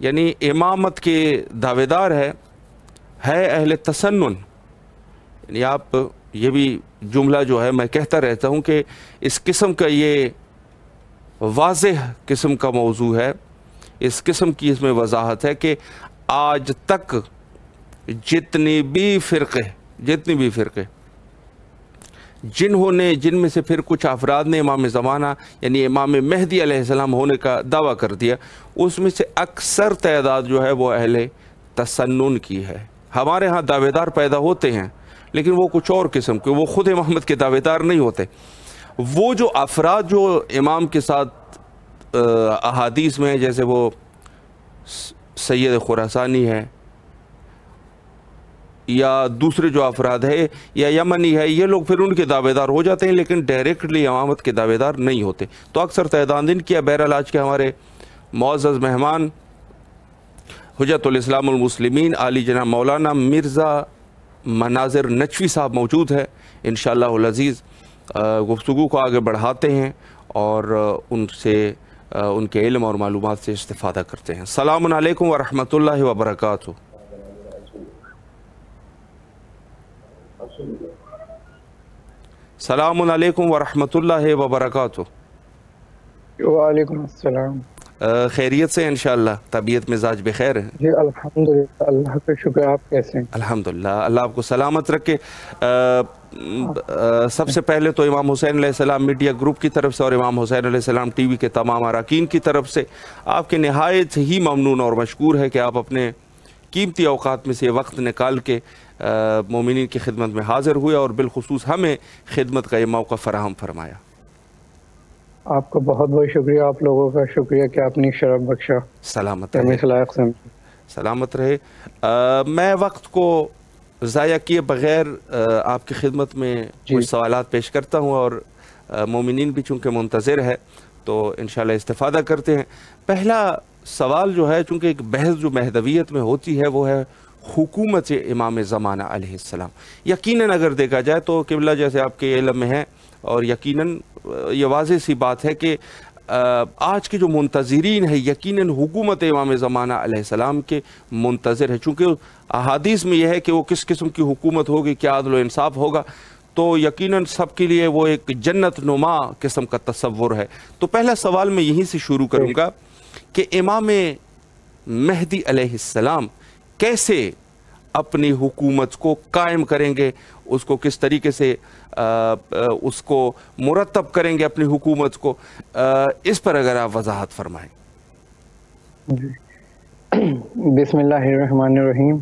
یعنی امامت کے دعوے دار ہے اہل تسنن. یعنی آپ یہ بھی جملہ جو ہے میں کہتا رہتا ہوں کہ اس قسم کا یہ واضح قسم کا موضوع ہے, اس قسم کی اس میں وضاحت ہے کہ آج تک جتنی بھی فرقے جن میں سے پھر کچھ افراد نے امام زمانہ یعنی امام مہدی علیہ السلام ہونے کا دعویٰ کر دیا, اس میں سے اکثر تعداد جو ہے وہ اہل تسنن کی ہے. ہمارے ہاں دعوے دار پیدا ہوتے ہیں لیکن وہ کچھ اور قسم کے, وہ خود امامت کے دعوے دار نہیں ہوتے. وہ جو افراد جو امام کے ساتھ احادیث میں, جیسے وہ سید خراسانی ہے یا دوسرے جو افراد ہے یا یمنی ہے, یہ لوگ پھر ان کے دعوے دار ہو جاتے ہیں لیکن ڈائریکٹلی امامت کے دعوے دار نہیں ہوتے. تو اکثر تعداد ان کی. بہرحال آج کے ہمارے معزز مہمان حجت الاسلام المسلمین عالی جناب مولانا مرزا مناظر نجفی صاحب موجود ہے. انشاءاللہ العزیز گفتگو کو آگے بڑھاتے ہیں اور ان سے ان کے علم اور معلومات سے استفادہ کرتے ہیں. السلام علیکم ورحمۃ اللہ وبرکاتہ. السلام علیکم ورحمۃ اللہ وبرکاتہ. وعلیکم السلام. خیریت سے انشاءاللہ, طبیعت مزاج بخیر ہے؟ جی الحمدللہ, اللہ کا شکر. آپ کیسے ہیں؟ الحمدللہ, اللہ آپ کو سلامت رکھے. سب سے پہلے تو امام حسین علیہ السلام میڈیا گروپ کی طرف سے اور امام حسین علیہ السلام ٹی وی کے تمام اراکین کی طرف سے آپ کے نہایت ہی ممنون اور مشکور ہے کہ آپ اپنے قیمتی اوقات میں سے وقت نکال کے مومنین کی خدمت میں حاضر ہوئے اور بالخصوص ہمیں خدمت کا یہ موقع فراہم فرمایا. آپ کا بہت بہت شکریہ, آپ لوگوں کا شکریہ کہ آپ نے شرف بخشا. سلامت رہے. سلامت رہے. میں وقت کو ضائع کیے بغیر آپ کی خدمت میں کچھ سوالات پیش کرتا ہوں اور مومنین بھی چونکہ منتظر ہے تو انشاءاللہ استفادہ کرتے ہیں. پہلا سوال جو ہے, چونکہ ایک بحث جو مہدویت میں ہوتی ہے وہ ہے حکومت امام زمانہ علیہ السلام. یقیناً اگر دیکھا جائے تو قبلہ جیسے آپ کے علم میں ہے اور یقیناً یہ واضح سی بات ہے کہ آج کے جو منتظرین ہیں یقیناً حکومت امام زمانہ علیہ السلام کے منتظر ہے. چونکہ احادیث میں یہ ہے کہ وہ کس قسم کی حکومت ہوگی, کیا عدل و انصاف ہوگا, تو یقیناً سب کے لیے وہ ایک جنت نما قسم کا تصور ہے. تو پہلا سوال میں یہیں سے شروع کروں گا کہ امام مہدی علیہ السلام کیسے اپنی حکومت کو قائم کریں گے, اس کو کس طریقے سے اس کو مرتب کریں گے اپنی حکومت کو, اس پر اگر آپ وضاحت فرمائیں. بسم اللہ الرحمن الرحیم.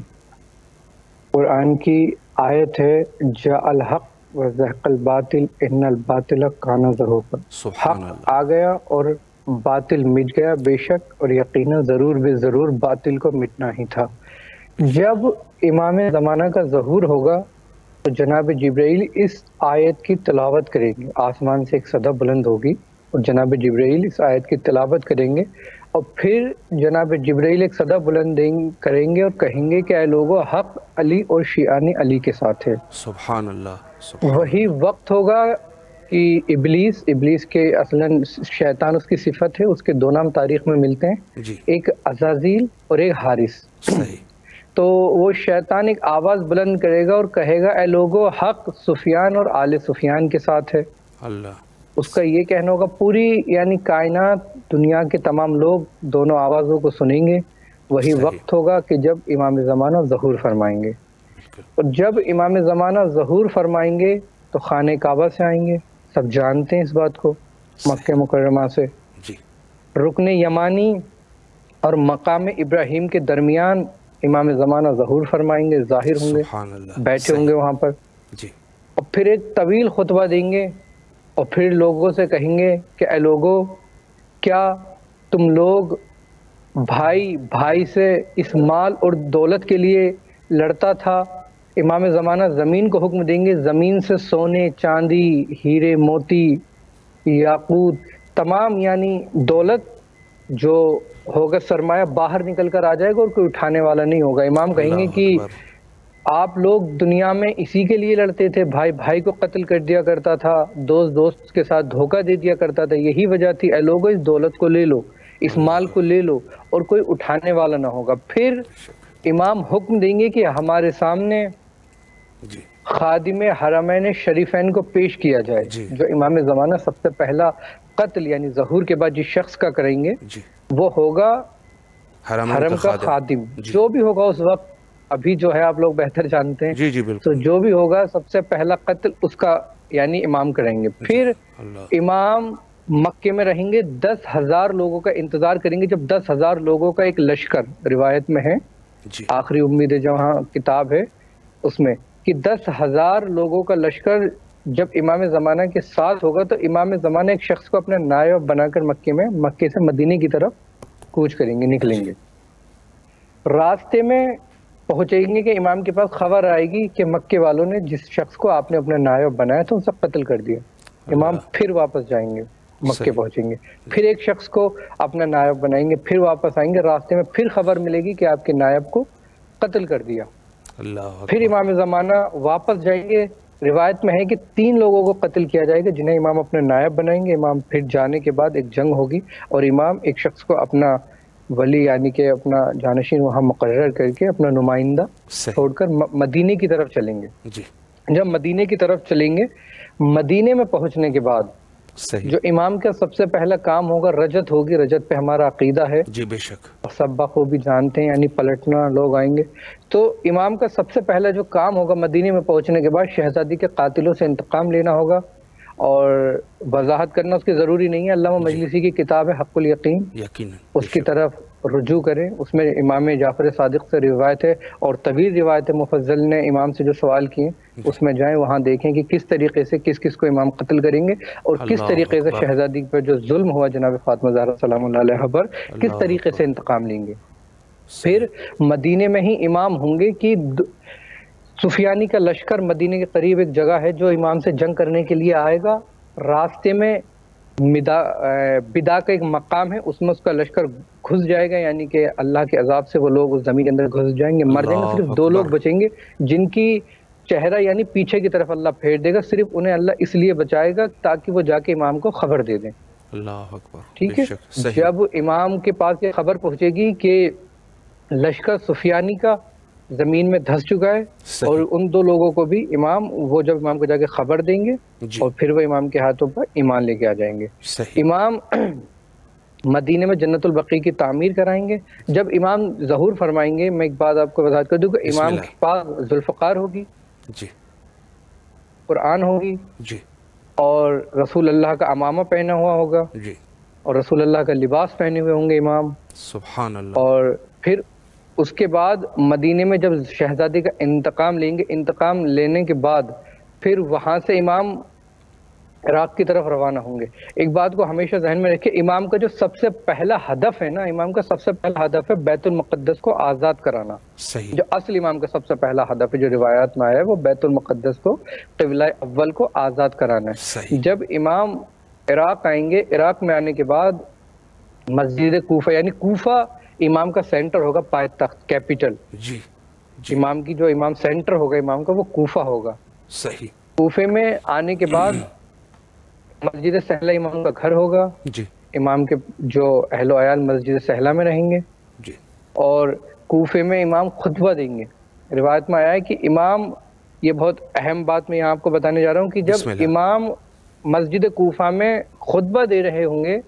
قرآن کی آیت ہے جاء الحق وزهق الباطل ان الباطل کان زہوقا. حق آ گیا اور باطل مٹ گیا, بے شک اور یقینا ضرور بے ضرور باطل کو مٹنا ہی تھا. جب امام زمانہ کا ظہور ہوگا تو جناب جبرائیل اس آیت کی تلاوت کریں گے. آسمان سے ایک صدا بلند ہوگی اور جناب جبرائیل اس آیت کی تلاوت کریں گے اور پھر جناب جبرائیل ایک صدا بلند کریں گے اور کہیں گے کہ اے لوگو حق علی اور شیعان علی کے ساتھ ہے. سبحان اللہ. وہی وقت ہوگا کہ ابلیس کے اصلاً شیطان اس کی صفت ہے, اس کے دو نام تاریخ میں ملتے ہیں, ایک عزازیل اور ایک حارث. صحیح. تو وہ شیطان ایک آواز بلند کرے گا اور کہے گا اے لوگو حق سفیان اور آل سفیان کے ساتھ ہے. اللہ. اس کا یہ کہنا ہوگا پوری یعنی کائنات دنیا کے تمام لوگ دونوں آوازوں کو سنیں گے. وہی وقت ہوگا کہ جب امام زمانہ ظہور فرمائیں گے, اور جب امام زمانہ ظہور فرمائیں گے تو خانہ کعبہ سے آئیں گے. سب جانتے ہیں اس بات کو, مکہ مکرمہ سے رکن یمانی اور مقام ابراہیم کے درمیان امام زمانہ ظہور فرمائیں گے, ظاہر ہوں گے, بیٹھے ہوں گے وہاں پر, اور پھر ایک طویل خطبہ دیں گے اور پھر لوگوں سے کہیں گے کہ اے لوگو کیا تم لوگ بھائی سے اس مال اور دولت کے لیے لڑتا تھا. امام زمانہ زمین کو حکم دیں گے, زمین سے سونے چاندی ہیرے موتی یاقوت تمام یعنی دولت جو ہوگا سرمایہ باہر نکل کر آ جائے گا اور کوئی اٹھانے والا نہیں ہوگا. امام کہیں گے کہ آپ لوگ دنیا میں اسی کے لیے لڑتے تھے, بھائی کو قتل کر دیا کرتا تھا, دوست کے ساتھ دھوکہ دے دیا کرتا تھا, یہی وجہ تھی اے لوگو اس دولت کو لے لو. اس مال کو لے لو، اور کوئی اٹھانے والا نہ ہوگا۔ پھر امام حکم دیں گے کہ ہمارے سامنے خادم حرمین شریفین کو پیش کیا جائے، جو امام زمانہ سب سے پہلا قتل یعنی ظہور کے بعد جس شخص کا کریں گے وہ ہوگا حرم کا خادم۔ جو بھی ہوگا اس وقت، ابھی جو ہے آپ لوگ بہتر جانتے ہیں، تو جو بھی ہوگا سب سے پہلا قتل اس کا یعنی امام کریں گے۔ پھر امام مکے میں رہیں گے، 10,000 لوگوں کا انتظار کریں گے، جب 10,000 لوگوں کا ایک لشکر، روایت میں ہے آخری امید جہاں کتاب ہے اس میں، کہ 10,000 لوگوں کا لشکر جب امام زمانہ کے ساتھ ہوگا تو امام زمانہ ایک شخص کو اپنا نائب بنا کر مکے سے مدینے کی طرف کوچ کریں گے، نکلیں گے۔ راستے میں پہنچیں گے کہ امام کے پاس خبر آئے گی کہ مکے والوں نے جس شخص کو آپ نے اپنا نائب بنایا تھا اسے قتل کر دیا۔ امام پھر واپس جائیں گے، مکے پہنچیں گے، پھر ایک شخص کو اپنا نائب بنائیں گے، پھر واپس آئیں گے، راستے میں پھر خبر ملے گی کہ آپ کے نائب کو قتل کر دیا۔ پھر امام زمانہ واپس جائیں گے، روایت میں ہے کہ 3 لوگوں کو قتل کیا جائے گا جنہیں امام اپنے نائب بنائیں گے۔ امام پھر جانے کے بعد ایک جنگ ہوگی اور امام ایک شخص کو اپنا ولی یعنی کہ اپنا جانشین وہاں مقرر کر کے اپنا نمائندہ چھوڑ کر مدینے کی طرف چلیں گے۔ جب مدینے کی طرف چلیں گے، مدینے میں پہنچنے کے بعد جو امام کا سب سے پہلا کام ہوگا رجت ہوگی۔ رجت پہ ہمارا عقیدہ ہے، جی بے شک، سبا کو بھی جانتے ہیں، یعنی پلٹنا، لوگ آئیں گے۔ تو امام کا سب سے پہلا جو کام ہوگا مدینے میں پہنچنے کے بعد شہزادی کے قاتلوں سے انتقام لینا ہوگا، اور وضاحت کرنا اس کی ضروری نہیں ہے، علامہ مجلسی کی کتاب ہے حق الیقین، اس کی طرف رجوع کریں، اس میں امام جعفر صادق سے روایت ہے اور طویل روایت مفضل نے امام سے جو سوال کیے اس میں جائیں، وہاں دیکھیں کہ کس طریقے سے کس کس کو امام قتل کریں گے اور کس طریقے سے شہزادی پر جو ظلم ہوا جناب فاطمہ زہرا سلام اللہ علیہ پر کس طریقے سے انتقام لیں گے۔ پھر مدینے میں ہی امام ہوں گے کہ سفیانی کا لشکر مدینے کے قریب ایک جگہ ہے جو امام سے جنگ کرنے کے لیے آئے گا۔ راستے میں بدا کا ایک مقام ہے، اس میں اس کا لشکر گھس جائے گا، یعنی کہ اللہ کے عذاب سے وہ لوگ اس زمین کے اندر گھس جائیں گے، مر جائیں گے۔ صرف 2 لوگ بچیں گے جن کی چہرہ یعنی پیچھے کی طرف اللہ پھیر دے گا، صرف انہیں اللہ اس لیے بچائے گا تاکہ وہ جا کے امام کو خبر دے دیں۔ اللہ اکبر، ٹھیک ہے۔ جب امام کے پاس یہ خبر پہنچے گی کہ لشکر سفیانی کا زمین میں دھس چکا ہے، اور ان 2 لوگوں کو بھی وہ جب امام کو جا کے خبر دیں گے اور پھر وہ امام کے ہاتھوں پر ایمان لے کے آ جائیں گے۔ امام مدینے میں جنت البقیع کی تعمیر کرائیں گے۔ جب امام ظہور فرمائیں گے، میں ایک بات آپ کو وضاحت کر دوں کہ امام کے پاس ذوالفقار ہوگی، قرآن ہوگی، اور رسول اللہ کا عمامہ پہنا ہوا ہوگا، اور رسول اللہ کا لباس پہنے ہوئے ہوں گے امام، سبحان اللہ۔ اور پھر اس کے بعد مدینے میں جب شہزادی کا انتقام لیں گے، انتقام لینے کے بعد پھر وہاں سے امام عراق کی طرف روانہ ہوں گے۔ ایک بات کو ہمیشہ ذہن میں رکھیں، امام کا جو سب سے پہلا ہدف ہے نا، امام کا سب سے پہلا ہدف ہے بیت المقدس کو آزاد کرانا۔ جو اصل امام کا سب سے پہلا ہدف ہے جو روایات میں آیا ہے، وہ بیت المقدس کو، قبلہ اول کو آزاد کرانا ہے۔ جب امام عراق آئیں گے، عراق میں آنے کے بعد مسجد کوفہ، یعنی کوفہ امام کا سینٹر ہوگا، پائیتخت، کیپیٹل۔ امام کی جو امام سینٹر ہوگا امام کا، وہ کوفہ ہوگا۔ کوفے میں آنے کے بعد مسجد سہلہ امام کا گھر ہوگا، امام کے جو اہل و عیال مسجد سہلہ میں رہیں گے، اور کوفے میں امام خطبہ دیں گے۔ روایت میں آیا ہے کہ امام، یہ بہت اہم بات میں یہاں آپ کو بتانے جا رہا ہوں، کہ جب امام مسجد کوفہ میں خطبہ دے رہے ہوں گے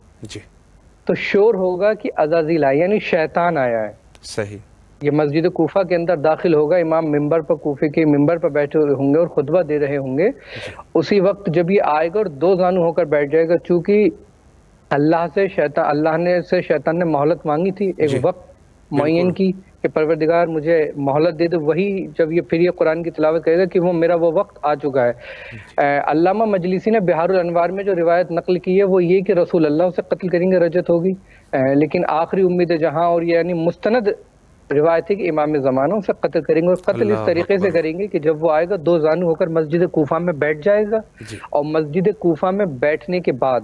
تو شور ہوگا کہ عزازیل آیا، یعنی شیطان آیا ہے۔ صحیح۔ یہ مسجد کوفہ کے اندر داخل ہوگا، امام ممبر پر، کوفے کے ممبر پر بیٹھے ہوئے ہوں گے اور خطبہ دے رہے ہوں گے۔ اسی وقت جب یہ آئے گا اور 2 زانو ہو کر بیٹھ جائے گا، چونکہ اللہ نے شیطان نے مہلت مانگی تھی ایک وقت معین کی کہ پروردگار مجھے مہلت دے دے، وہی جب پھر یہ قرآن کی تلاوت کرے گا کہ وہ وقت آ چکا ہے۔ علامہ مجلسی نے بہار الانوار میں جو روایت نقل کی ہے وہ یہ کہ رسول اللہ اسے قتل کریں گے، رجت ہوگی، لیکن آخری امید جہاں اور یعنی مستند روایت ہے کہ امام زمانہ اسے قتل کریں گے، اور قتل اس طریقے سے کریں گے کہ جب وہ آئے گا 2 زانو ہو کر مسجد کوفہ میں بیٹھ جائے گا، اور مسجد کوفہ میں بیٹھنے کے بعد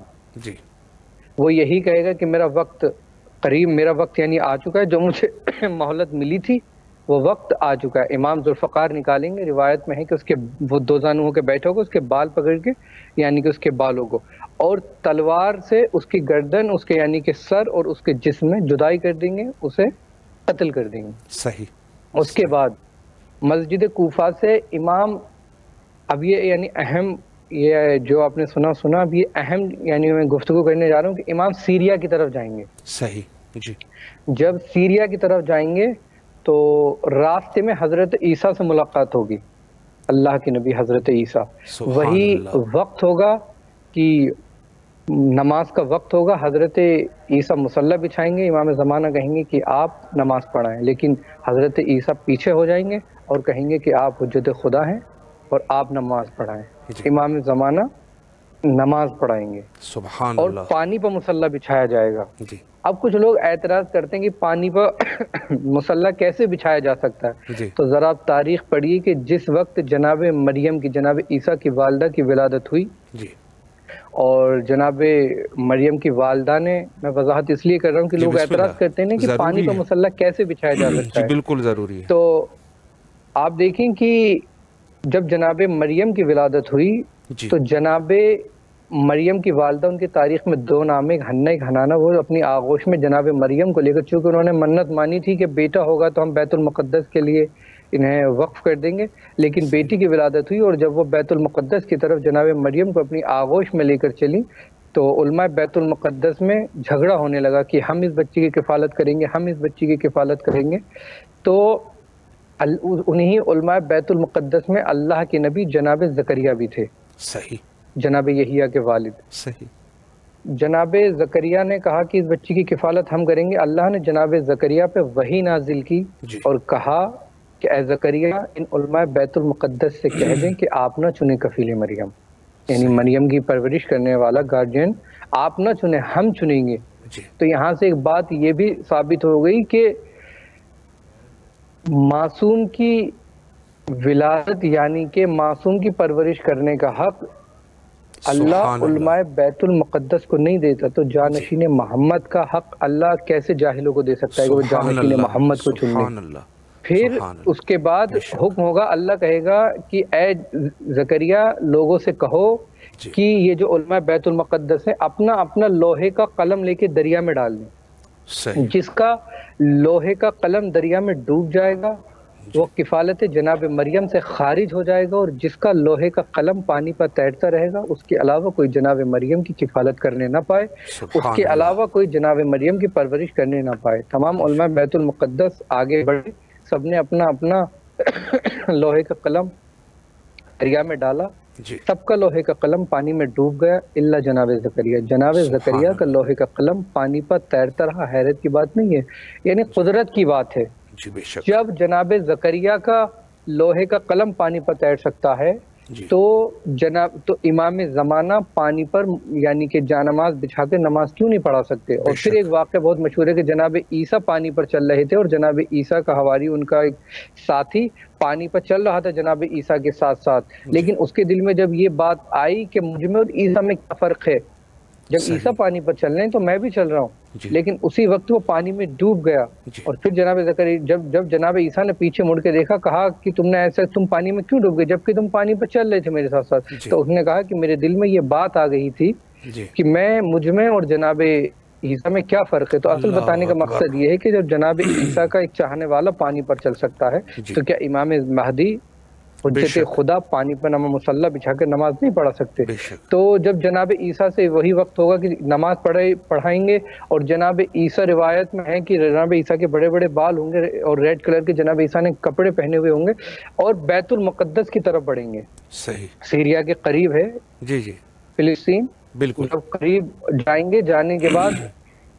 وہ یہی کہے گا کہ میرا وقت قریب، میرا وقت یعنی آ چکا ہے، جو مجھے مہلت ملی تھی وہ وقت آ چکا ہے. امام ذوالفقار نکالیں گے, روایت میں ہے کہ اس کے وہ دو زانو ہو کے بیٹھے ہوگا, اس کے بال پکڑ کے یعنی کہ اس کے بالوں کو, اور تلوار سے اس کی گردن, اس کے یعنی کہ سر اور اس کے جسم میں جدائی کر دیں گے, اسے قتل کر دیں گے. صحیح. اس کے بعد مسجد کوفہ سے امام, اب یہ یعنی اہم, یہ جو آپ نے سنا اب یہ اہم یعنی میں گفتگو کرنے جا رہا ہوں کہ امام سیریا کی طرف جائیں گے. صحیح. جی. جب سیریا کی طرف جائیں گے تو راستے میں حضرت عیسیٰ سے ملاقات ہوگی, اللہ کے نبی حضرت عیسیٰ. وہی وقت ہوگا کہ نماز کا وقت ہوگا, حضرت عیسیٰ مصلی بچھائیں گے, امام زمانہ کہیں گے کہ آپ نماز پڑھائیں, لیکن حضرت عیسیٰ پیچھے ہو جائیں گے اور کہیں گے کہ آپ حجت خدا ہیں اور آپ نماز پڑھائیں. امام زمانہ نماز پڑھائیں گے, سبحان اور اللہ, پانی پر مصلی بچھایا جائے گا. جی. اب کچھ لوگ اعتراض کرتے ہیں کہ پانی پر مصلی کیسے بچھایا جا سکتا ہے. جی. تو ذرا آپ تاریخ پڑھیے کہ جس وقت جناب مریم کی, جناب عیسیٰ کی والدہ کی ولادت ہوئی, جی, اور جناب مریم کی والدہ نے, میں وضاحت اس لیے کر رہا ہوں کہ لوگ اعتراض کرتے ہیں کہ پانی پر مصلی کیسے بچھایا جا سکتا ہے. جی بالکل ضروری ہے. تو آپ دیکھیں کہ جب جناب مریم کی ولادت ہوئی, تو جناب مریم کی والدہ, ان کی تاریخ میں دو نام ہے, ایک حنہ ایک حنانہ, وہ اپنی آغوش میں جناب مریم کو لے کر, چونکہ انہوں نے منت مانی تھی کہ بیٹا ہوگا تو ہم بیت المقدس کے لیے انہیں وقف کر دیں گے, لیکن بیٹی کی ولادت ہوئی, اور جب وہ بیت المقدس کی طرف جناب مریم کو اپنی آغوش میں لے کر چلی تو علماء بیت المقدس میں جھگڑا ہونے لگا کہ ہم اس بچی کی کفالت کریں گے, ہم اس بچی کی کفالت کریں گے. تو انہی علماء بیت المقدس میں اللہ کے نبی جناب زکریا بھی تھے. صحیح. جناب یحییٰ کے والد. صحیح. جناب زکریا نے کہا کہ اس بچی کی کفالت ہم کریں گے. اللہ نے جناب زکریا پہ وحی نازل کی اور کہا کہ اے زکریا, ان علماء بیت المقدس سے کہہ دیں کہ آپ نہ چنیں کفیل مریم, یعنی مریم کی پرورش کرنے والا گارجین آپ نہ چنیں, ہم چنیں گے. تو یہاں سے ایک بات یہ بھی ثابت ہو گئی کہ معصوم کی ولادت یعنی کہ معصوم کی پرورش کرنے کا حق اللہ علماء بیت المقدس کو نہیں دیتا, تو جانشین محمد کا حق اللہ کیسے جاہلوں کو دے سکتا ہے کہ وہ جانشین محمد کو چن لیں. پھر اس کے بعد حکم ہوگا, اللہ کہے گا کہ اے زکریا لوگوں سے کہو کہ یہ جو علماء بیت المقدس ہیں اپنا اپنا لوہے کا قلم لے کے دریا میں ڈال دیں. جس کا لوہے کا قلم دریا میں ڈوب جائے گا وہ کفالت جناب مریم سے خارج ہو جائے گا, اور جس کا لوہے کا قلم پانی پر تیرتا رہے گا اس کے علاوہ کوئی جناب مریم کی کفالت کرنے نہ پائے, اس کے علاوہ کوئی جناب مریم کی پرورش کرنے نہ پائے. تمام علماء بیت المقدس آگے بڑھے, سب نے اپنا اپنا لوہے کا قلم دریا میں ڈالا, سب کا لوہے کا قلم پانی میں ڈوب گیا الا جناب زکریا. جناب زکریا کا لوہے کا قلم پانی پر تیرتا رہا. حیرت کی بات نہیں ہے, یعنی قدرت کی بات ہے. جب جناب زکریا کا لوہے کا قلم پانی پر تیر سکتا ہے تو امام زمانہ پانی پر یعنی کہ جانماز بچھا کے نماز کیوں نہیں پڑھا سکتے. اور پھر ایک واقعہ بہت مشہور ہے کہ جناب عیسیٰ پانی پر چل رہے تھے, اور جناب عیسیٰ کا حواری, ان کا ایک ساتھی پانی پر چل رہا تھا جناب عیسیٰ کے ساتھ ساتھ, لیکن اس کے دل میں جب یہ بات آئی کہ مجھ میں اور عیسیٰ میں کیا فرق ہے, جب عیسیٰ پانی پر چل رہے ہیں تو میں بھی چل رہا ہوں, لیکن اسی وقت وہ پانی میں ڈوب گیا. اور پھر جناب زکریا جب جناب عیسیٰ نے پیچھے مڑ کے دیکھا, کہا کہ تم نے ایسا, تم پانی میں کیوں ڈوب گئے جبکہ تم پانی پر چل رہے تھے میرے ساتھ ساتھ. تو اس نے کہا کہ میرے دل میں یہ بات آ گئی تھی کہ مجھ میں اور جناب عیسیٰ میں کیا فرق ہے. تو اصل بتانے کا مقصد یہ ہے کہ جب جناب عیسیٰ کا ایک چاہنے والا پانی پر چل سکتا ہے تو کیا امام مہدی حجت خدا پانی پر نماز مصلی بچھا کر نماز نہیں پڑھا سکتے. تو جب جناب عیسیٰ سے وہی وقت ہوگا کہ نماز پڑھائیں گے, اور جناب عیسیٰ روایت میں ہے کہ جناب عیسیٰ کے بڑے بڑے بال ہوں گے اور ریڈ کلر کے جناب عیسیٰ نے کپڑے پہنے ہوئے ہوں گے, اور بیت المقدس کی طرف بڑھیں گے. سیریا کے قریب ہے فلسطین, بالکل جب قریب جائیں گے, جانے کے بعد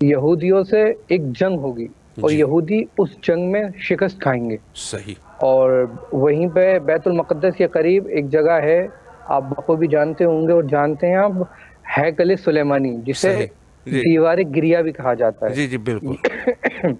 یہودیوں سے ایک جنگ ہوگی اور یہودی اس جنگ میں شکست کھائیں گے. اور وہیں پہ بیت المقدس کے قریب ایک جگہ ہے, آپ بخوبی جانتے ہوں گے اور جانتے ہیں آپ, ہیکل سلیمانی, جسے دیوار گریا بھی کہا جاتا ہے. بالکل.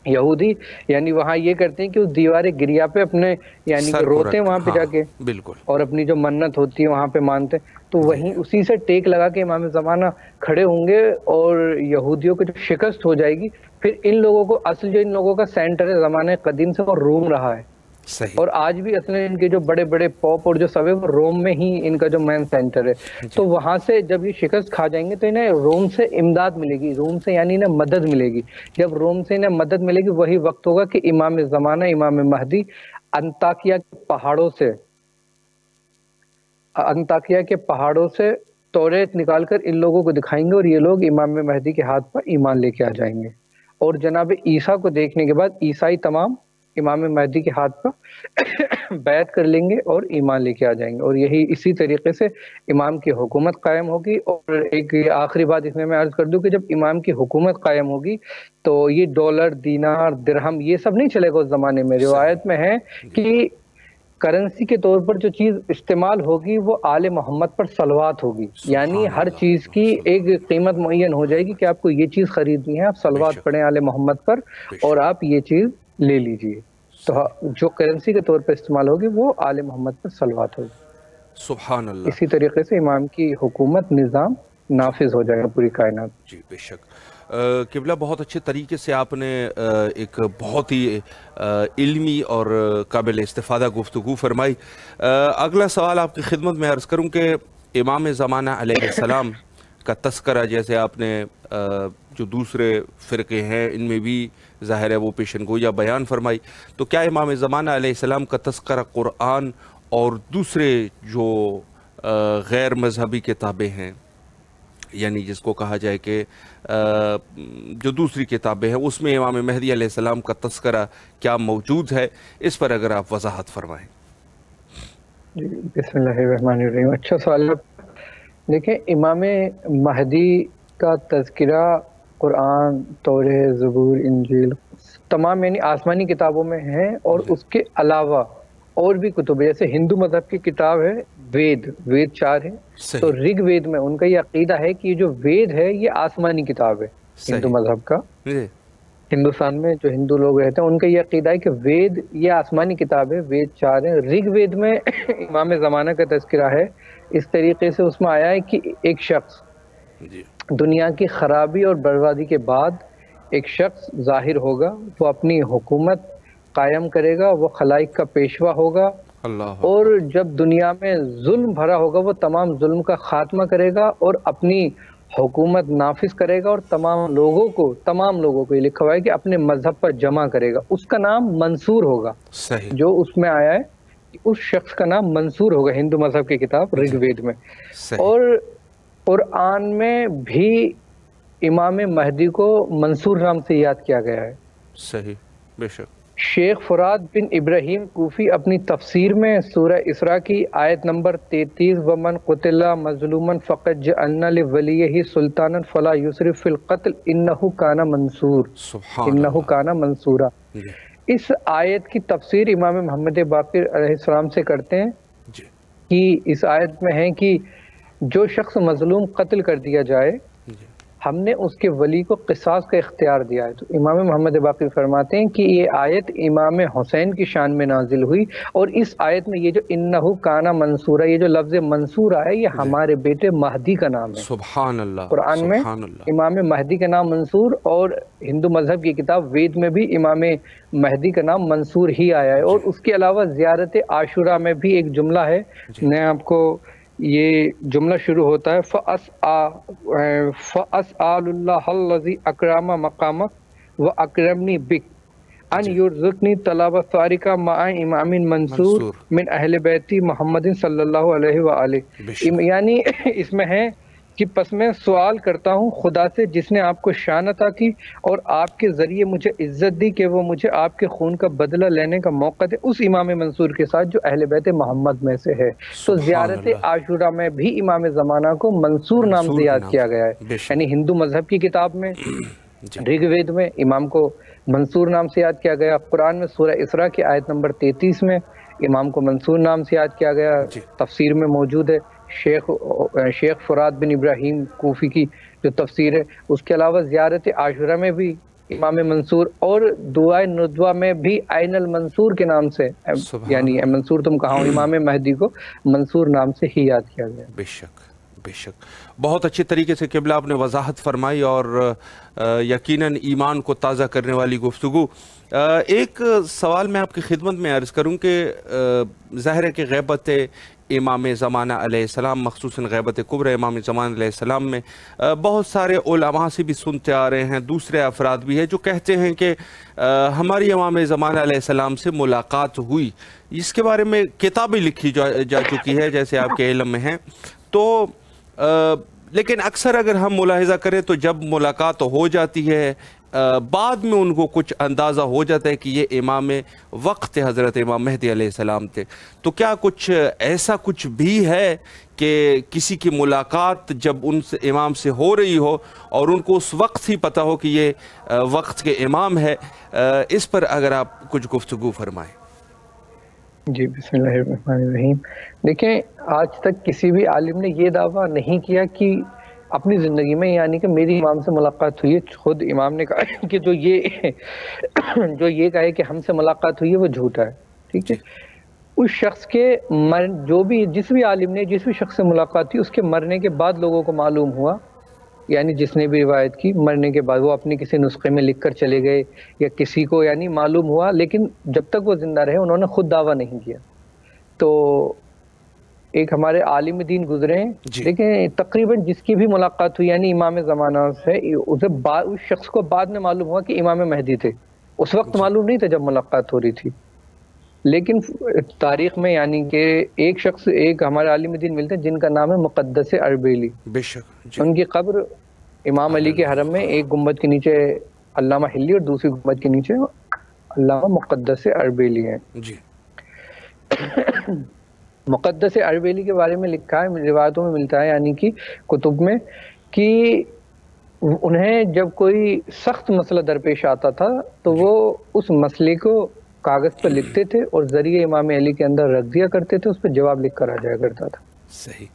یہودی یعنی وہاں یہ کرتے ہیں کہ اس دیوار گریا پہ اپنے یعنی کہ روتے ہیں وہاں پہ جا کے، بالکل، اور اپنی جو منت ہوتی ہے وہاں پہ مانتے ہیں، تو وہیں اسی سے ٹیک لگا کے امام زمانہ کھڑے ہوں گے، اور یہودیوں کو جو شکست ہو جائے گی، پھر ان لوگوں کو اصل جو ان لوگوں کا سینٹر ہے زمانے قدیم سے وہ روم رہا ہے، صحیح، اور آج بھی اصل ان کے جو بڑے بڑے پوپ اور جو سب ہے وہ روم میں ہی ان کا جو مین سینٹر ہے، تو وہاں سے جب یہ شکست کھا جائیں گے تو انہیں روم سے امداد ملے گی، روم سے یعنی انہیں مدد ملے گی، جب روم سے انہیں مدد ملے گی وہی وقت ہوگا کہ امام زمانہ امام مہدی انطاکیہ کے پہاڑوں سے توریت نکال کر ان لوگوں کو دکھائیں گے، اور یہ لوگ امام مہدی کے ہاتھ پر ایمان لے کے آ جائیں گے، اور جناب عیسیٰ کو دیکھنے کے بعد عیسائی تمام امام مہدی کے ہاتھ پر بیعت کر لیں گے اور ایمان لے کے آ جائیں گے، اور یہی اسی طریقے سے امام کی حکومت قائم ہوگی۔ اور ایک آخری بات اس میں عرض کر دوں کہ جب امام کی حکومت قائم ہوگی تو یہ ڈالر، دینار، درہم یہ سب نہیں چلے گا اس زمانے میں، روایت میں ہے کہ کرنسی کے طور پر جو چیز استعمال ہوگی وہ آل محمد پر صلوات ہوگی، یعنی ہر چیز کی ایک قیمت معین ہو جائے گی کہ آپ کو یہ چیز خریدنی ہے، آپ صلوات پڑھیں آل محمد پر اور آپ یہ چیز لے لیجئے، تو جو کرنسی کے طور پر استعمال ہوگی وہ آل محمد پر صلوات ہوگی۔ سبحان اللہ۔ اسی طریقے سے امام کی حکومت نظام نافذ ہو جائے گا پوری کائنات۔ جی بے شک قبلہ، بہت اچھے طریقے سے آپ نے ایک بہت ہی علمی اور قابل استفادہ گفتگو فرمائی۔ اگلا سوال آپ کی خدمت میں عرض کروں کہ امام زمانہ علیہ السلام کا تذکرہ جیسے آپ نے جو دوسرے فرقے ہیں ان میں بھی ظاہر ہے وہ پیشن گوئی بیان فرمائی، تو کیا امام زمانہ علیہ السلام کا تذکرہ قرآن اور دوسرے جو غیر مذہبی کتابیں ہیں، یعنی جس کو کہا جائے کہ جو دوسری کتابیں ہیں اس میں امام مہدی علیہ السلام کا تذکرہ کیا موجود ہے، اس پر اگر آپ وضاحت فرمائیں۔ جی بسم اللہ الرحمن الرحیم، اچھا سوال ہے۔ دیکھیں امام مہدی کا تذکرہ قرآن، تورات، زبور، انجیل تمام یعنی آسمانی کتابوں میں ہیں، اور اس کے علاوہ اور بھی کتب جیسے ہندو مذہب کی کتاب ہے وید 4 ہے، تو رگ وید میں ان کا یہ عقیدہ ہے کہ یہ جو وید ہے یہ آسمانی کتاب ہے ہندو مذہب کا۔ ہندوستان میں جو ہندو لوگ رہتے ہیں ان کا یہ عقیدہ ہے کہ وید یہ آسمانی کتاب ہے، وید 4 ہے۔ رگ وید میں امام زمانہ کا تذکرہ ہے، اس طریقے سے اس میں آیا ہے کہ ایک شخص دنیا کی خرابی اور بربادی کے بعد ایک شخص ظاہر ہوگا، وہ اپنی حکومت قائم کرے گا، وہ خلائق کا پیشوا ہوگا، اور جب دنیا میں ظلم بھرا ہوگا وہ تمام ظلم کا خاتمہ کرے گا اور اپنی حکومت نافذ کرے گا، اور تمام لوگوں کو یہ لکھا ہوا ہے کہ اپنے مذہب پر جمع کرے گا۔ اس کا نام منصور ہوگا، جو اس میں آیا ہے کہ اس شخص کا نام منصور ہوگا ہندو مذہب کی کتاب رگ وید میں۔ اور قرآن میں بھی امام مہدی کو منصور نام سے یاد کیا گیا ہے۔ صحیح، بے شک۔ شیخ فراد بن ابراہیم کوفی اپنی تفسیر میں سورہ اسراء کی آیت نمبر 33 ومن قتل مظلوما فقد جعلنا لولیہ سلطانا فلا یسرف فی القتل انہ کان منصورا، اس آیت کی تفسیر امام محمد باقر علیہ السلام سے کرتے ہیں کہ اس آیت میں ہے کہ جو شخص مظلوم قتل کر دیا جائے ہم نے اس کے ولی کو قصاص کا اختیار دیا ہے۔ تو امام محمد باقر فرماتے ہیں کہ یہ آیت امام حسین کی شان میں نازل ہوئی، اور اس آیت میں یہ جو انہو کانا منصورہ، یہ جو لفظ منصور ہے یہ ہمارے بیٹے مہدی کا نام ہے۔ سبحان اللہ، قرآن میں امام مہدی کا نام منصور، اور ہندو مذہب کی کتاب وید میں بھی امام مہدی کا نام منصور ہی آیا ہے۔ اور اس کے علاوہ زیارت عاشورہ میں بھی ایک جملہ ہے، میں آپ کو یہ جملہ شروع ہوتا ہے فَأَسْأَلُ اللَّهَ الَّذِي أَكْرَمَ مَقَامَكَ وَأَكْرَمْنِي بِكَ أَنْ يُرْزُقْنِي طَلَبَ ثَارِكَ مَعَ امام منصور من اہل بیتی محمد صلی اللہ علیہ وآلہ، یعنی اس میں ہے کہ پس میں سوال کرتا ہوں خدا سے جس نے آپ کو شان عطا کی اور آپ کے ذریعے مجھے عزت دی کہ وہ مجھے آپ کے خون کا بدلہ لینے کا موقع دے اس امام منصور کے ساتھ جو اہل بیت محمد میں سے ہے۔ تو زیارت عاشورہ میں بھی امام زمانہ کو منصور نام سے یاد کیا گیا ہے، یعنی ہندو مذہب کی کتاب میں رگ وید میں امام کو منصور نام سے یاد کیا گیا، قرآن میں سورہ اسراء کی آیت نمبر 33 میں امام کو منصور نام سے یاد کیا گیا، تفسیر میں موجود ہے شیخ فراد بن ابراہیم کوفی کی جو تفسیر ہے۔ اس کے علاوہ زیارت عاشورہ میں بھی امام منصور، اور دعائے ندوہ میں بھی عین المنصور کے نام سے، یعنی منصور تم کہاں ہو، امام مہدی کو منصور نام سے ہی یاد کیا گیا۔ بے شک بے شک، بہت اچھے طریقے سے قبلہ آپ نے وضاحت فرمائی اور یقیناً ایمان کو تازہ کرنے والی گفتگو۔ ایک سوال میں آپ کی خدمت میں عرض کروں کہ ظاہر ہے کہ غیبت امام زمانہ علیہ السلام، مخصوصاً غیبت کبری امام زمانہ علیہ السلام میں بہت سارے علماء سے بھی سنتے آ رہے ہیں، دوسرے افراد بھی ہیں جو کہتے ہیں کہ ہماری امام زمانہ علیہ السلام سے ملاقات ہوئی۔ اس کے بارے میں کتابیں لکھی جا چکی ہے جیسے آپ کے علم میں ہیں، تو لیکن اکثر اگر ہم ملاحظہ کریں تو جب ملاقات ہو جاتی ہے بعد میں ان کو کچھ اندازہ ہو جاتا ہے کہ یہ امام وقت حضرت امام مہدی علیہ السلام تھے۔ تو کیا کچھ ایسا کچھ بھی ہے کہ کسی کی ملاقات جب ان سے امام سے ہو رہی ہو اور ان کو اس وقت ہی پتہ ہو کہ یہ وقت کے امام ہے؟ اس پر اگر آپ کچھ گفتگو فرمائیں۔ جی بسم اللہ الرحمن الرحیم۔ دیکھیں، آج تک کسی بھی عالم نے یہ دعویٰ نہیں کیا کہ اپنی زندگی میں، یعنی کہ میری امام سے ملاقات ہوئی ہے۔ خود امام نے کہا کہ جو یہ کہے کہ ہم سے ملاقات ہوئی ہے وہ جھوٹا ہے، ٹھیک ہے۔ اس شخص کے جس بھی عالم نے جس بھی شخص سے ملاقات ہوئی، اس کے مرنے کے بعد لوگوں کو معلوم ہوا، یعنی جس نے بھی روایت کی، مرنے کے بعد وہ اپنے کسی نسخے میں لکھ کر چلے گئے یا کسی کو یعنی معلوم ہوا، لیکن جب تک وہ زندہ رہے انہوں نے خود دعویٰ نہیں کیا۔ تو ایک ہمارے عالم دین گزرے ہیں، لیکن تقریباً جس کی بھی ملاقات ہوئی یعنی امام زمانہ سے، اس شخص کو بعد میں معلوم ہوا کہ امام مہدی تھے، اس وقت معلوم نہیں تھا جب ملاقات ہو رہی تھی۔ لیکن تاریخ میں یعنی کہ ایک ہمارے عالم دین ملتے ہیں جن کا نام ہے مقدس اربیلی۔ بے شک، ان کی قبر امام علی کے حرم میں، ایک گنبد کے نیچے علامہ ہلی اور دوسری گنبد کے نیچے علامہ مقدس اربیلی ہیں۔ جی، مقدس اربیلی کے بارے میں لکھا ہے، روایتوں میں ملتا ہے یعنی کہ کتب میں، کہ انہیں جب کوئی سخت مسئلہ درپیش آتا تھا تو وہ اس مسئلے کو کاغذ پر لکھتے تھے اور ذریعہ امام علی کے اندر رکھ دیا کرتے تھے، اس پہ جواب لکھ کر آ جایا کرتا تھا صحیح،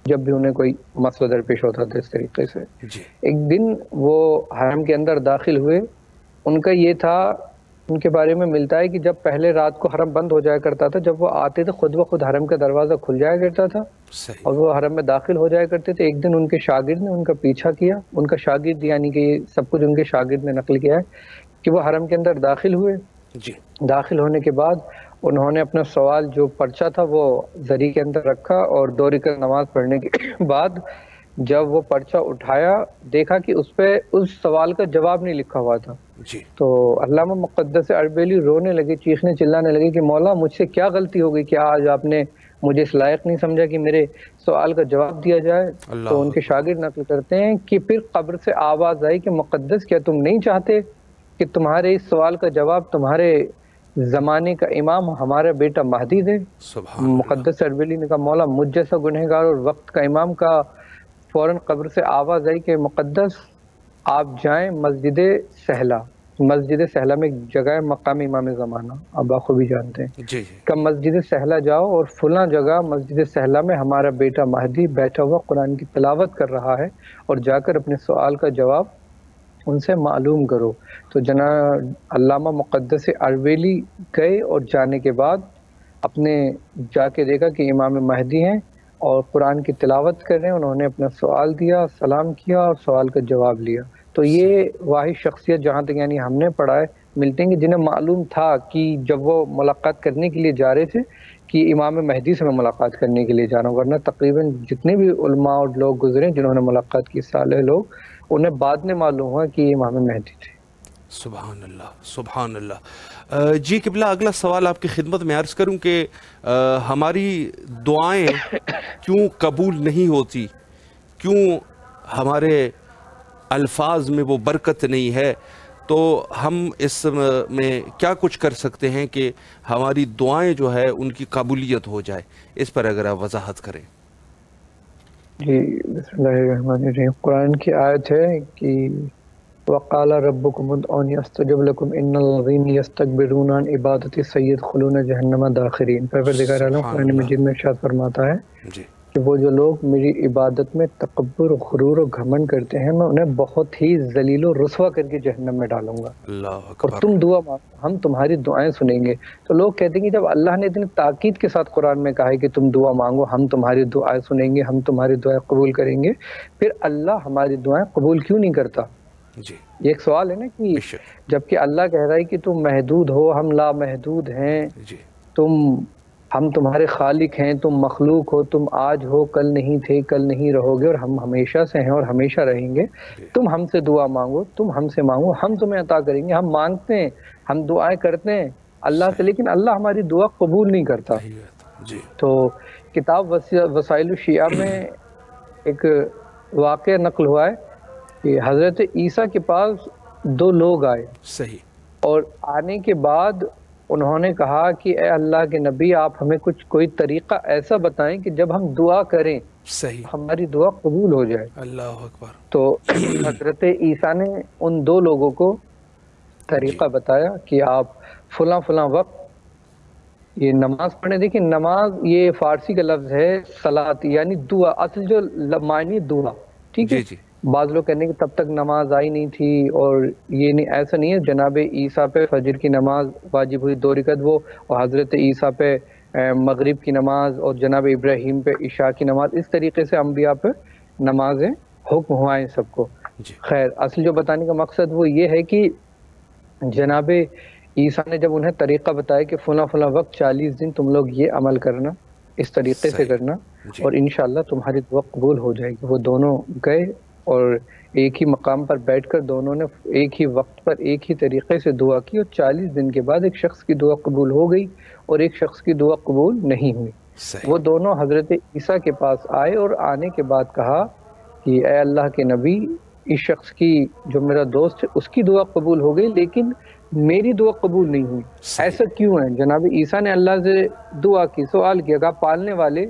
جب بھی انہیں کوئی مسئلہ درپیش ہوتا تھا اس طریقے سے۔ جی، ایک دن وہ حرم کے اندر داخل ہوئے، ان کا یہ تھا، ان کے بارے میں ملتا ہے کہ جب پہلے رات کو حرم بند ہو جایا کرتا تھا، جب وہ آتے تھے خود بخود حرم کا دروازہ کھل جایا کرتا تھا اور وہ حرم میں داخل ہو جایا کرتے تھے۔ ایک دن ان کے شاگرد نے ان کا پیچھا کیا، ان کا شاگرد یعنی کہ سب کچھ ان کے شاگرد نے نقل کیا ہے کہ وہ حرم کے اندر داخل ہوئے۔ جی، داخل ہونے کے بعد انہوں نے اپنا سوال جو پرچہ تھا وہ زری کے اندر رکھا اور 2 رکعت نماز پڑھنے کے بعد جب وہ پرچہ اٹھایا دیکھا کہ اس پہ اس سوال کا جواب نہیں لکھا ہوا تھا۔ جی، تو علامہ مقدس اربیلی رونے لگے، چیخنے چلانے لگے کہ مولا مجھ سے کیا غلطی ہو گئی، کیا آج آپ نے مجھے اس لائق نہیں سمجھا کہ میرے سوال کا جواب دیا جائے؟ تو ان کے شاگرد نقل کرتے ہیں کہ پھر قبر سے آواز آئی کہ مقدس کیا تم نہیں چاہتے کہ تمہارے اس سوال کا جواب تمہارے زمانے کا امام ہمارا بیٹا مہدی دے؟ مقدس اربیلی نے کہا مولا مجھ جیسا گنہگار اور وقت کا امام کا فوراً قبر سے آواز آئی کہ مقدس آپ جائیں مسجد سہلہ۔ مسجد سہلہ میں ایک جگہ ہے مقام امام زمانہ، آپ بخوبی جانتے ہیں جی، کہ مسجد سہلہ جاؤ اور فلاں جگہ مسجد سہلہ میں ہمارا بیٹا مہدی بیٹھا ہوا قرآن کی تلاوت کر رہا ہے اور جا کر اپنے سوال کا جواب ان سے معلوم کرو۔ تو جناب علامہ مقدس اربیلی گئے اور جانے کے بعد اپنے جا کے دیکھا کہ امام مہدی ہیں اور قرآن کی تلاوت کر رہے ہیں۔ انہوں نے اپنا سوال دیا، سلام کیا اور سوال کا جواب لیا۔ تو یہ واحد شخصیت جہاں تک یعنی ہم نے پڑھا ہے ملتے ہیں کہ جنہیں معلوم تھا کہ جب وہ ملاقات کرنے کے لیے جا رہے تھے کہ امام مہدی سے میں ملاقات کرنے کے لیے جا رہا ہوں، ورنہ تقریباً جتنے بھی علماء اور لوگ گزرے جنہوں نے ملاقات کی صالح لوگ، انہیں بعد میں معلوم ہوا کہ یہ امام مہدی تھے۔ سبحان اللہ، سبحان اللہ۔ جی قبلہ، اگلا سوال آپ کی خدمت میں عرض کروں کہ ہماری دعائیں کیوں قبول نہیں ہوتی؟ کیوں ہمارے الفاظ میں وہ برکت نہیں ہے؟ تو ہم اس میں کیا کچھ کر سکتے ہیں کہ ہماری دعائیں جو ہے ان کی قبولیت ہو جائے؟ اس پر اگر آپ وضاحت کریں۔ جی بسم اللہ الرحمن الرحیم۔ قرآن کی آیت ہے کہ وَقَالَ رَبُّكُمُ ادْعُونِي أَسْتَجِبْ لَكُمْ إِنَّ الَّذِينَ يَسْتَكْبِرُونَ عَنْ عِبَادَتِي سَيَدْخُلُونَ جَهَنَّمَ دَاخِرِينَ۔ پروردگار عالم قرآن مجید میں ارشاد فرماتا ہے کہ وہ جو لوگ میری عبادت میں تکبر و غرور و گھمنڈ کرتے ہیں میں انہیں بہت ہی ذلیل و رسوا کر کے جہنم میں ڈالوں گا، اللہ اور اکبر. تم دعا مانگو ہم تمہاری دعائیں سنیں گے۔ تو لوگ کہتے ہیں کہ جب اللہ نے اتنی تاکید کے ساتھ قرآن میں کہا ہے کہ تم دعا مانگو ہم تمہاری دعائیں سنیں گے، ہم تمہاری دعائیں قبول کریں گے، پھر اللہ ہماری دعائیں قبول کیوں نہیں کرتا؟ جی یہ ایک سوال ہے نا کہ بے شک. جبکہ اللہ کہہ رہا ہے کہ تم محدود ہو، ہم لامحدود ہیں، جی ہم تمہارے خالق ہیں، تم مخلوق ہو، تم آج ہو کل نہیں تھے، کل نہیں رہو گے، اور ہم ہمیشہ سے ہیں اور ہمیشہ رہیں گے۔ جی. تم ہم سے دعا مانگو، تم ہم سے مانگو، ہم تمہیں عطا کریں گے۔ ہم مانگتے ہیں، ہم دعائیں کرتے ہیں اللہ سے، صحیح. لیکن اللہ ہماری دعا قبول نہیں کرتا۔ نہیں ہوتا. جی تو کتاب وسائل الشیعہ میں ایک واقعہ نقل ہوا ہے کہ حضرت عیسیٰ کے پاس دو لوگ آئے، صحیح. اور آنے کے بعد انہوں نے کہا کہ اے اللہ کے نبی آپ ہمیں کوئی طریقہ ایسا بتائیں کہ جب ہم دعا کریں صحیح. ہماری دعا قبول ہو جائے۔ اللہ اکبر. تو حضرت عیسیٰ نے ان دو لوگوں کو طریقہ بتایا کہ آپ فلاں فلاں وقت یہ نماز پڑھیں۔ دیکھیں نماز یہ فارسی کا لفظ ہے صلاۃ، یعنی دعا، اصل جو معنی دعا، ٹھیک ہے۔ جی جی بعض لوگ کہنے کہ تب تک نماز آئی نہیں تھی، اور یہ نہیں، ایسا نہیں ہے۔ جناب عیسیٰ پہ فجر کی نماز واجب ہوئی 2 رکعت وہ، اور حضرت عیسیٰ پہ مغرب کی نماز، اور جناب ابراہیم پہ عشاء کی نماز، اس طریقے سے انبیاء پہ نمازیں حکم ہوا ہے سب کو۔ جی. خیر اصل جو بتانے کا مقصد وہ یہ ہے کہ جناب عیسیٰ نے جب انہیں طریقہ بتایا کہ فلاں فلاں وقت 40 دن تم لوگ یہ عمل کرنا، اس طریقے سے صحیح. کرنا، جی. اور انشاءاللہ تمہاری دعا قبول ہو جائے گی۔ وہ دونوں گئے اور ایک ہی مقام پر بیٹھ کر دونوں نے ایک ہی وقت پر ایک ہی طریقے سے دعا کی، اور 40 دن کے بعد ایک شخص کی دعا قبول ہو گئی اور ایک شخص کی دعا قبول نہیں ہوئی۔ صحیح. وہ دونوں حضرت عیسیٰ کے پاس آئے اور آنے کے بعد کہا کہ اے اللہ کے نبی اس شخص کی جو میرا دوست ہے اس کی دعا قبول ہو گئی لیکن میری دعا قبول نہیں ہوئی، صحیح. ایسا کیوں ہے؟ جناب عیسیٰ نے اللہ سے دعا کی، سوال کیا، کہا پالنے والے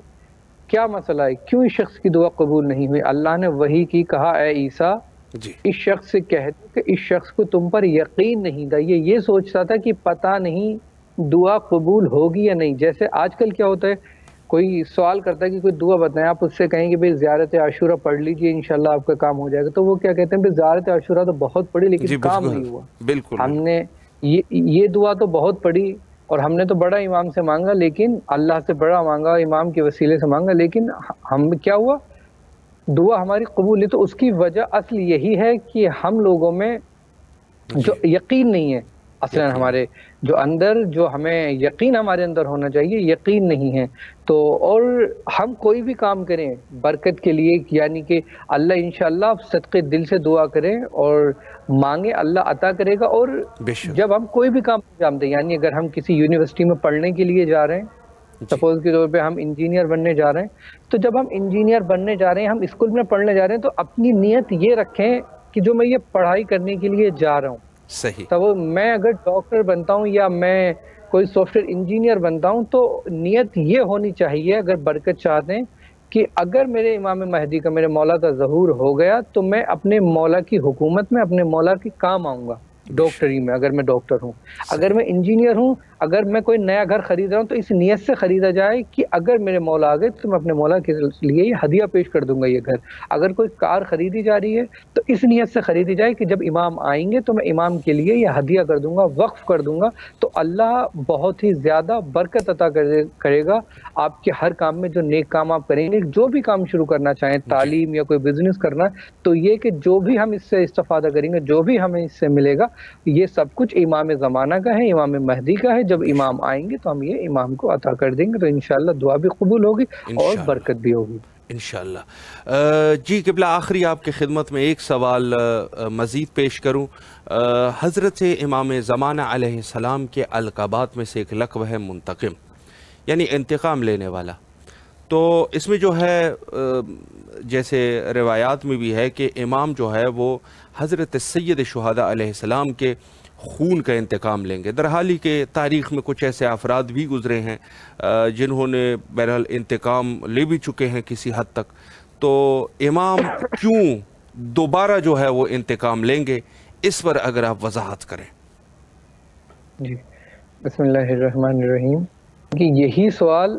کیا مسئلہ ہے، کیوں اس شخص کی دعا قبول نہیں ہوئی؟ اللہ نے وحی کی، کہا اے عیسیٰ جی اس شخص سے کہہ دو کہ اس شخص کو تم پر یقین نہیں تھا، یہ سوچتا تھا کہ پتہ نہیں دعا قبول ہوگی یا نہیں۔ جیسے آج کل کیا ہوتا ہے، کوئی سوال کرتا ہے کہ کوئی دعا بتائیں، آپ اس سے کہیں کہ بھئی زیارت عاشورہ پڑھ لیجئے انشاءاللہ آپ کا کام ہو جائے گا، تو وہ کیا کہتے ہیں بھئی زیارت عاشورہ تو بہت پڑھی لیکن جی کام بالکل نہیں ہوا۔ بالکل. ہم نے یہ دعا تو بہت پڑھی اور ہم نے تو بڑا امام سے مانگا، لیکن اللہ سے بڑا مانگا، امام کے وسیلے سے مانگا، لیکن ہم کیا ہوا، دعا ہماری قبول ہے۔ تو اس کی وجہ اصل یہی ہے کہ ہم لوگوں میں جو یقین نہیں ہے، اصلا ہمارے جو اندر، جو ہمیں یقین ہمارے اندر ہونا چاہیے، یقین نہیں ہے۔ تو اور ہم کوئی بھی کام کریں برکت کے لیے، یعنی کہ اللہ انشاءاللہ صدقے دل سے دعا کریں اور مانگے، اللہ عطا کرے گا۔ اور بے شک. جب ہم کوئی بھی کام جانتے ہیں، یعنی اگر ہم کسی یونیورسٹی میں پڑھنے کے لیے جا رہے ہیں، سپوز کے طور پہ ہم انجینئر بننے جا رہے ہیں، تو جب ہم انجینئر بننے جا رہے ہیں، ہم اسکول میں پڑھنے جا رہے ہیں، تو اپنی نیت یہ رکھیں کہ جو میں یہ پڑھائی کرنے کے لیے جا رہا ہوں، صحیح. تو میں اگر ڈاکٹر بنتا ہوں یا میں کوئی سافٹ ویئر انجینئر بنتا ہوں، تو نیت یہ ہونی چاہیے اگر برکت چاہتے ہیں کہ اگر میرے امام مہدی کا، میرے مولا کا ظہور ہو گیا تو میں اپنے مولا کی حکومت میں، اپنے مولا کے کام آؤں گا، ڈاکٹری میں اگر میں ڈاکٹر ہوں، اگر میں انجینئر ہوں، اگر میں کوئی نیا گھر خرید رہا ہوں تو اس نیت سے خریدا جائے کہ اگر میرے مولا آ گئے تو میں اپنے مولا کے لیے یہ ہدیہ پیش کر دوں گا یہ گھر۔ اگر کوئی کار خریدی جا رہی ہے تو اس نیت سے خریدی جائے کہ جب امام آئیں گے تو میں امام کے لیے یہ ہدیہ کر دوں گا، وقف کر دوں گا، تو اللہ بہت ہی زیادہ برکت عطا کرے گا آپ کے ہر کام میں۔ جو نیک کام آپ کریں گے، جو بھی کام شروع کرنا چاہیں، تعلیم یا کوئی بزنس کرنا، تو یہ کہ جو بھی ہم اس سے استفادہ کریں گے، جو بھی ہمیں اس سے ملے گا، یہ سب کچھ امام زمانہ کا ہے، امام مہدی کا ہے۔ جب امام آئیں گے تو ہم یہ امام کو عطا کر دیں گے، تو انشاءاللہ دعا بھی قبول ہوگی اور برکت بھی ہوگی انشاءاللہ۔ جی قبلہ آخری آپ کی خدمت میں ایک سوال مزید پیش کروں۔ حضرت امام زمانہ علیہ السلام کے القابات میں سے ایک لقب ہے منتقم، یعنی انتقام لینے والا۔ تو اس میں جو ہے جیسے روایات میں بھی ہے کہ امام جو ہے وہ حضرت سید شہداء علیہ السلام کے خون کا انتقام لیں گے۔ درحالی کہ تاریخ میں کچھ ایسے افراد بھی گزرے ہیں جنہوں نے بہرحال انتقام لے بھی چکے ہیں کسی حد تک۔ تو امام کیوں دوبارہ جو ہے وہ انتقام لیں گے، اس پر اگر آپ وضاحت کریں۔ جی بسم اللہ الرحمن الرحیم۔ کہ یہی سوال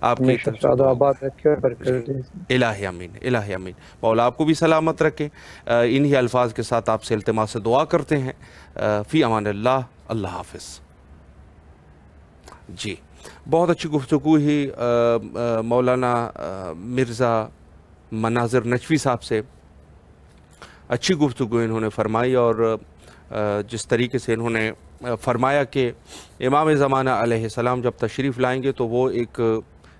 آپ کی ہمیشہ طرف سے شاد و دعا آباد رکھے اور برکت جی دے۔ الہی امین، الہی امین، مولا آپ کو بھی سلامت رکھے۔ انہی الفاظ کے ساتھ آپ سے التماس سے دعا کرتے ہیں، فی امان اللہ، اللہ حافظ۔ جی بہت اچھی گفتگو ہی مولانا مرزا مناظر نجفی صاحب سے، اچھی گفتگو انہوں نے فرمائی، اور جس طریقے سے انہوں نے فرمایا کہ امام زمانہ علیہ السلام جب تشریف لائیں گے تو وہ ایک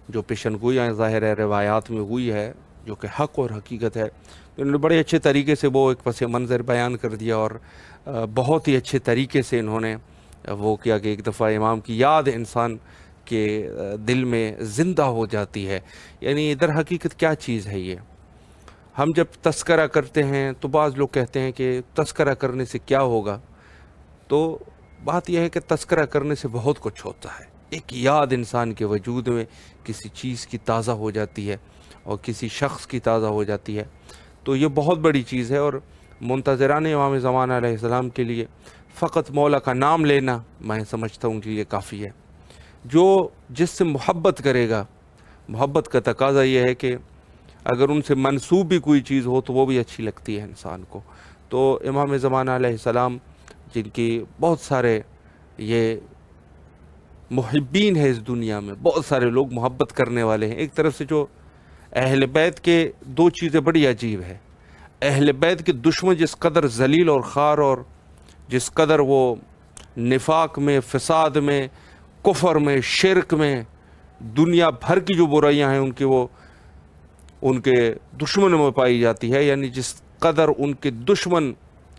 جو پیشن گوئی ظاہر ہے روایات میں ہوئی ہے جو کہ حق اور حقیقت ہے، انہوں نے بڑے اچھے طریقے سے وہ ایک پس منظر بیان کر دیا، اور بہت ہی اچھے طریقے سے انہوں نے وہ کیا کہ ایک دفعہ امام کی یاد انسان کے دل میں زندہ ہو جاتی ہے۔ یعنی در حقیقت کیا چیز ہے یہ؟ ہم جب تذکرہ کرتے ہیں تو بعض لوگ کہتے ہیں کہ تذکرہ کرنے سے کیا ہوگا، تو بات یہ ہے کہ تذکرہ کرنے سے بہت کچھ ہوتا ہے۔ ایک یاد انسان کے وجود میں کسی چیز کی تازہ ہو جاتی ہے اور کسی شخص کی تازہ ہو جاتی ہے، تو یہ بہت بڑی چیز ہے۔ اور منتظران امام زمانہ علیہ السلام کے لیے فقط مولا کا نام لینا میں سمجھتا ہوں کہ یہ کافی ہے۔ جو جس سے محبت کرے گا، محبت کا تقاضا یہ ہے کہ اگر ان سے منسوب بھی کوئی چیز ہو تو وہ بھی اچھی لگتی ہے انسان کو۔ تو امام زمانہ علیہ السلام جن کی بہت سارے یہ محبین ہیں اس دنیا میں، بہت سارے لوگ محبت کرنے والے ہیں۔ ایک طرف سے جو اہل بیت کے دو چیزیں بڑی عجیب ہے، اہل بیت کے دشمن جس قدر ذلیل اور خوار اور جس قدر وہ نفاق میں، فساد میں، کفر میں، شرک میں، دنیا بھر کی جو برائیاں ہیں ان کے دشمن میں پائی جاتی ہے، یعنی جس قدر ان کے دشمن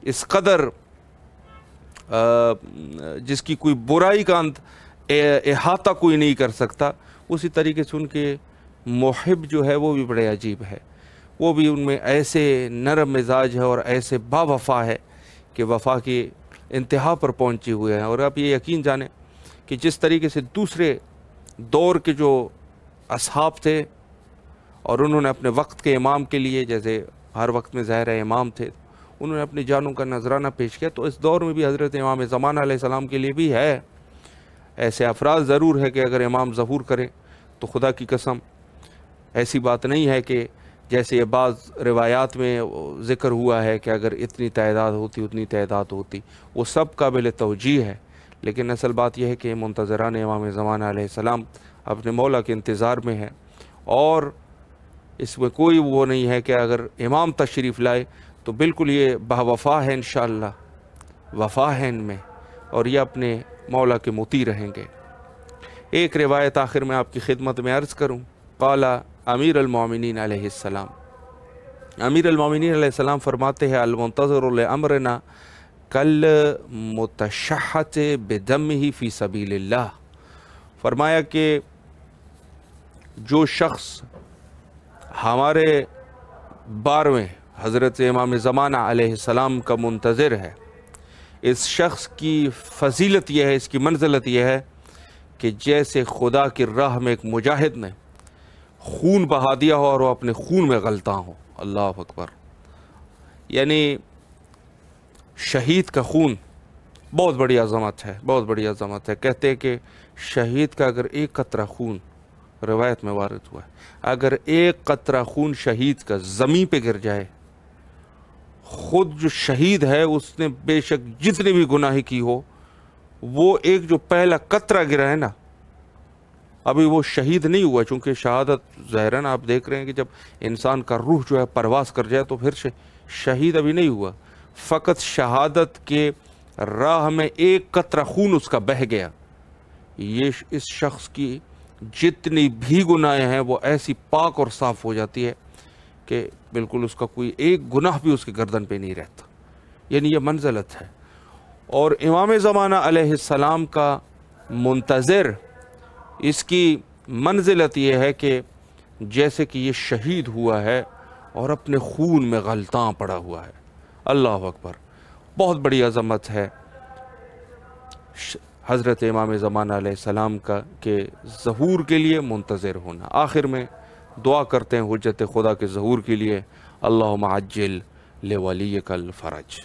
اس قدر جس کی کوئی برائی کا احاطہ کوئی نہیں کر سکتا، اسی طریقے سے ان کے محب جو ہے وہ بھی بڑے عجیب ہے۔ وہ بھی ان میں ایسے نرم مزاج ہے اور ایسے با وفا ہے کہ وفا کی انتہا پر پہنچے ہوئے ہیں۔ اور آپ یہ یقین جانیں کہ جس طریقے سے دوسرے دور کے جو اصحاب تھے اور انہوں نے اپنے وقت کے امام کے لیے، جیسے ہر وقت میں ظاہر ہے امام تھے، انہوں نے اپنی جانوں کا نذرانہ پیش کیا، تو اس دور میں بھی حضرت امام زمانہ علیہ السلام کے لیے بھی ہے ایسے افراد ضرور ہے کہ اگر امام ظہور کرے تو خدا کی قسم ایسی بات نہیں ہے کہ جیسے یہ بعض روایات میں ذکر ہوا ہے کہ اگر اتنی تعداد ہوتی اتنی تعداد ہوتی، وہ سب قابل توجیہ ہے، لیکن اصل بات یہ ہے کہ منتظران امام زمانہ علیہ السلام اپنے مولا کے انتظار میں ہے، اور اس میں کوئی وہ نہیں ہے کہ اگر امام تشریف لائے تو بالکل یہ باوفا ہے، انشاءاللہ وفا ہے ان میں، اور یہ اپنے مولا کے مطیع رہیں گے۔ ایک روایت آخر میں آپ کی خدمت میں عرض کروں، قال امیر المومنین علیہ السلام، امیر المومنین علیہ السلام فرماتے ہیں المنتظر لامرنا کل متشحت بدمہ فی سبیل اللہ، فرمایا کہ جو شخص ہمارے بارہویں حضرت امام زمانہ علیہ السلام کا منتظر ہے، اس شخص کی فضیلت یہ ہے، اس کی منزلت یہ ہے کہ جیسے خدا کی راہ میں ایک مجاہد نے خون بہا دیا ہو اور وہ اپنے خون میں غلطاں ہو۔ اللہ اکبر! یعنی شہید کا خون بہت بڑی عظمت ہے، بہت بڑی عظمت ہے۔ کہتے ہیں کہ شہید کا اگر ایک قطرہ خون، روایت میں وارد ہوا ہے، اگر ایک قطرہ خون شہید کا زمین پہ گر جائے، خود جو شہید ہے اس نے بے شک جتنی بھی گناہ کی ہو، وہ ایک جو پہلا قطرہ گرا ہے نا، ابھی وہ شہید نہیں ہوا، چونکہ شہادت ظاہراً آپ دیکھ رہے ہیں کہ جب انسان کا روح جو ہے پرواز کر جائے تو پھر شہید ابھی نہیں ہوا، فقط شہادت کے راہ میں ایک قطرہ خون اس کا بہہ گیا، یہ اس شخص کی جتنی بھی گناہیں ہیں وہ ایسی پاک اور صاف ہو جاتی ہے کہ بالکل اس کا کوئی ایک گناہ بھی اس کے گردن پہ نہیں رہتا۔ یعنی یہ منزلت ہے۔ اور امام زمانہ علیہ السلام کا منتظر، اس کی منزلت یہ ہے کہ جیسے کہ یہ شہید ہوا ہے اور اپنے خون میں غلطاں پڑا ہوا ہے۔ اللہ اکبر! بہت بڑی عظمت ہے حضرت امام زمانہ علیہ السلام کا کہ ظہور کے لیے منتظر ہونا۔ آخر میں دعا کرتے ہیں حجت خدا کے ظہور کے لیے، اللہم عجل لولیک الفرج۔